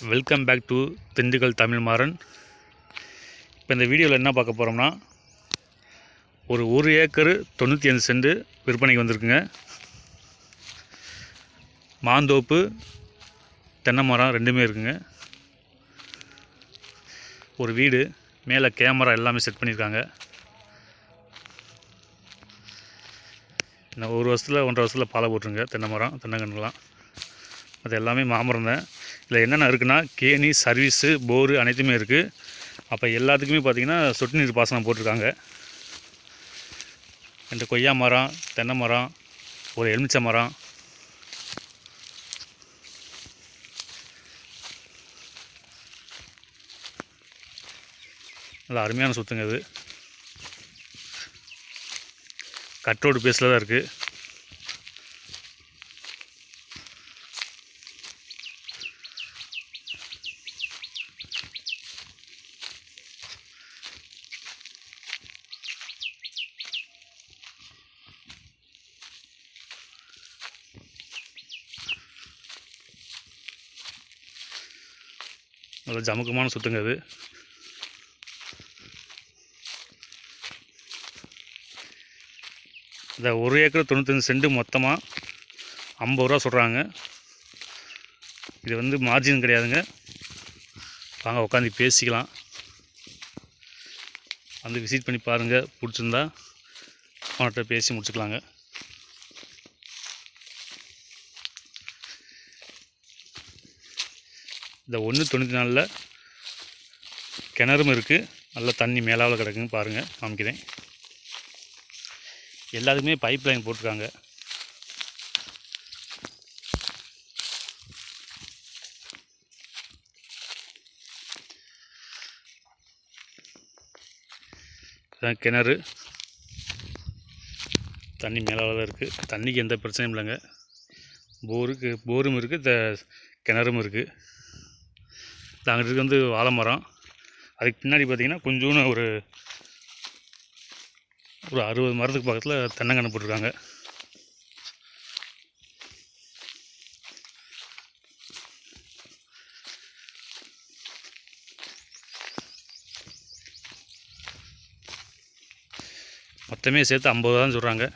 Welcome back to Dindigul Tamil Maran. இப்போ இந்த வீடியோவில் என்ன பார்க்க போகிறோம்னா, ஒரு 1 ஏக்கர் 95 சென்ட் விற்பனைக்கு வந்திருக்குங்க. மாந்தோப்பு, தென்னை மரம் ரெண்டுமே இருக்குங்க. ஒரு வீடு, மேலே கேமரா எல்லாமே செட் பண்ணியிருக்காங்க. இன்னும் 1 வருஷத்தில் 1.5 வருஷத்தில் பாலை போட்டுருங்க. தென்னை மரம், தென்னங்கன்றுலாம் அது எல்லாமே மாமரம் தான். இதில் என்னென்ன இருக்குன்னா, கேணி, சர்வீஸு, போரு அனைத்துமே இருக்குது. அப்போ எல்லாத்துக்குமே பார்த்திங்கன்னா சொட்டு நீர் பாசனம் போட்டிருக்காங்க. 2 கொய்யா மரம், தென்னை மரம், ஒரு எலுமிச்சை மரம், நல்லா அருமையான சொத்துங்க. இது கட்ரோடு பேஸில் தான் இருக்குது. நல்ல ஜமுக்கமான சொத்துங்க. அது இந்த 1 ஏக்கர் 95 சென்ட் மொத்தமாக 50 ரூபா சொல்கிறாங்க. இது வந்து மார்ஜின் கிடையாதுங்க. வாங்க உட்காந்து பேசிக்கலாம். வந்து விசிட் பண்ணி பாருங்கள். பிடிச்சிருந்தா அவன்கிட்ட பேசி முடிச்சுக்கலாங்க. இந்த 1/94 கிணறும் இருக்குது. நல்ல தண்ணி மேலாவில் கிடக்குங்க. பாருங்கள், காமிக்கிறேன். எல்லாத்துக்குமே பைப் லைன் போட்டிருக்காங்க. இதான் கிணறு. தண்ணி மேலாவில் தான் இருக்குது. தண்ணிக்கு எந்த பிரச்சனையும் இல்லைங்க. போரும் இருக்குது, கிணறும் இருக்குது. அங்கிட்டு வந்து வாழை மரம். அதுக்கு பின்னாடி பார்த்திங்கன்னா கொஞ்சோன்னு ஒரு 60 மரத்துக்கு பக்கத்தில் தென்னங்கன்று போட்டிருக்காங்க. மொத்தமே சேர்த்து 50 தான் சொல்கிறாங்க.